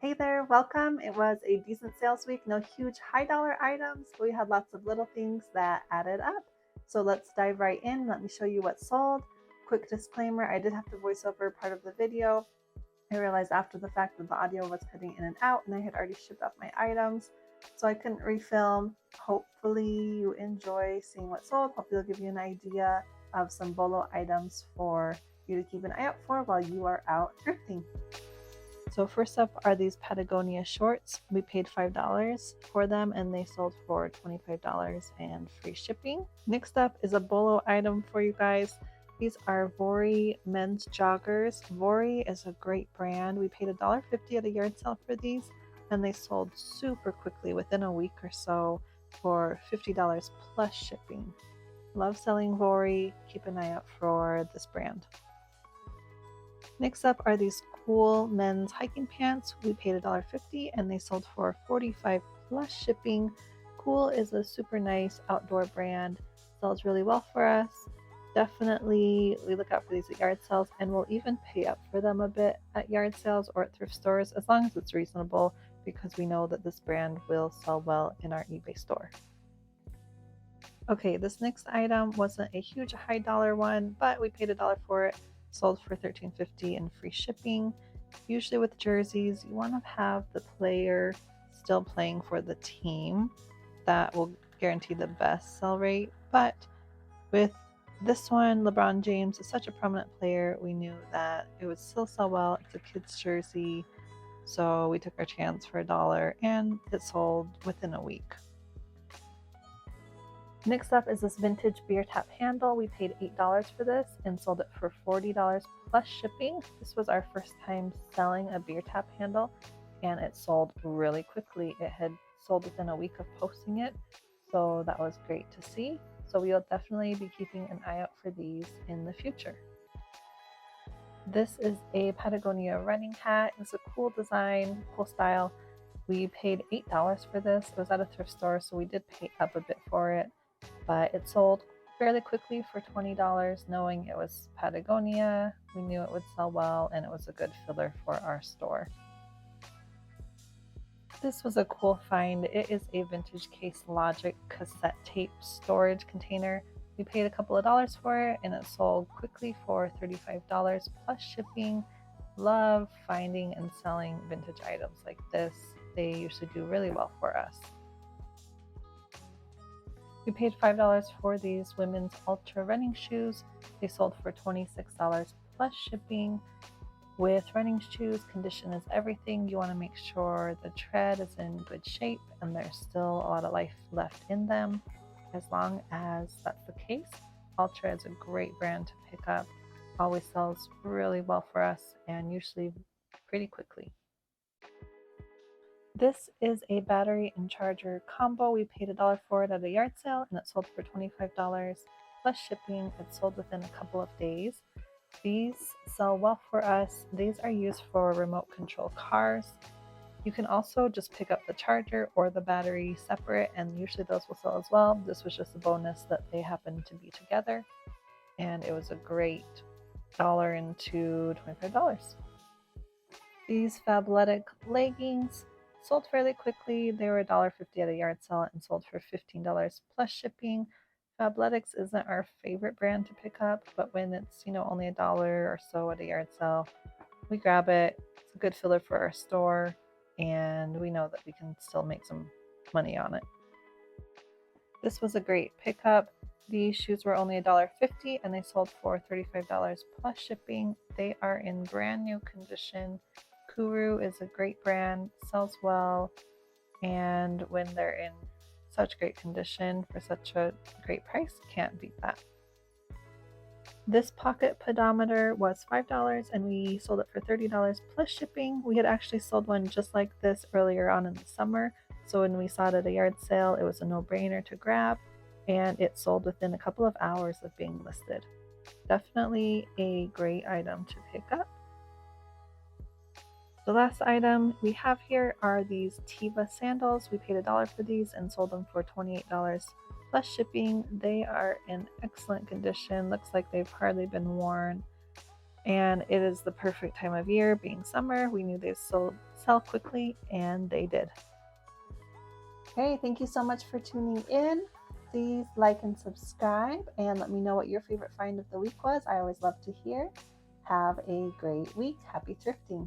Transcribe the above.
Hey there, welcome. It was a decent sales week. No huge high dollar items, but we had lots of little things that added up. So let's dive right in. Let me show you what sold. Quick disclaimer, I did have to voice over part of the video. I realized after the fact that the audio was cutting in and out, and I had already shipped off my items, so I couldn't refilm. Hopefully you enjoy seeing what sold. Hopefully it'll give you an idea of some BOLO items for you to keep an eye out for while you are out thrifting. So first up are these Patagonia shorts. We paid $5 for them and they sold for $25 and free shipping. Next up is a BOLO item for you guys. These are Vori men's joggers. Vori is a great brand. We paid $1.50 at a yard sale for these and they sold super quickly within a week or so for $50 plus shipping. Love selling Vori. Keep an eye out for this brand. Next up are these cool men's hiking pants. We paid $1.50 and they sold for $45 plus shipping. Cool is a super nice outdoor brand. Sells really well for us. Definitely we look out for these at yard sales, and we'll even pay up for them a bit at yard sales or at thrift stores as long as it's reasonable, because we know that this brand will sell well in our eBay store. Okay, this next item wasn't a huge high dollar one, but we paid $1 for it. Sold for $13.50 and free shipping. Usually with jerseys, you want to have the player still playing for the team. That will guarantee the best sell rate. But with this one, LeBron James is such a prominent player, we knew that it would still sell well. It's a kid's jersey, so we took our chance for $1 and it sold within a week. Next up is this vintage beer tap handle. We paid $8 for this and sold it for $40 plus shipping. This was our first time selling a beer tap handle and it sold really quickly. It had sold within a week of posting it, so that was great to see. So we will definitely be keeping an eye out for these in the future. This is a Patagonia running hat. It's a cool design, cool style. We paid $8 for this. It was at a thrift store, so we did pay up a bit for it, but it sold fairly quickly for $20. Knowing it was Patagonia, we knew it would sell well and it was a good filler for our store. This was a cool find. It is a vintage Case Logic cassette tape storage container. We paid a couple of dollars for it and it sold quickly for $35 plus shipping. Love finding and selling vintage items like this. They usually do really well for us. We paid $5 for these women's ultra running shoes. They sold for $26 plus shipping. With running shoes, condition is everything. You want to make sure the tread is in good shape and there's still a lot of life left in them. As long as that's the case, Ultra is a great brand to pick up. Always sells really well for us and usually pretty quickly. This is a battery and charger combo. We paid $1 for it at a yard sale and it sold for $25 plus shipping. It sold within a couple of days. These sell well for us. These are used for remote control cars. You can also just pick up the charger or the battery separate, and usually those will sell as well. This was just a bonus that they happened to be together, and it was a great dollar into $25. These Fabletic leggings sold fairly quickly. They were $1.50 at a yard sale and sold for $15 plus shipping. Fabletics isn't our favorite brand to pick up, but when it's, only $1 or so at a yard sale, we grab it. It's a good filler for our store, and we know that we can still make some money on it. This was a great pickup. These shoes were only $1.50 and they sold for $35 plus shipping. They are in brand new condition. Kuru is a great brand, sells well, and when they're in such great condition for such a great price, can't beat that. This pocket pedometer was $5 and we sold it for $30 plus shipping. We had actually sold one just like this earlier on in the summer, so when we saw it at a yard sale, it was a no-brainer to grab, and it sold within a couple of hours of being listed. Definitely a great item to pick up. The last item we have here are these Tiva sandals. We paid $1 for these and sold them for $28 plus shipping. They are in excellent condition. Looks like they've hardly been worn. and it is the perfect time of year, being summer. We knew they sell quickly, and they did. Okay, thank you so much for tuning in. Please like and subscribe, and let me know what your favorite find of the week was. I always love to hear. Have a great week. Happy thrifting.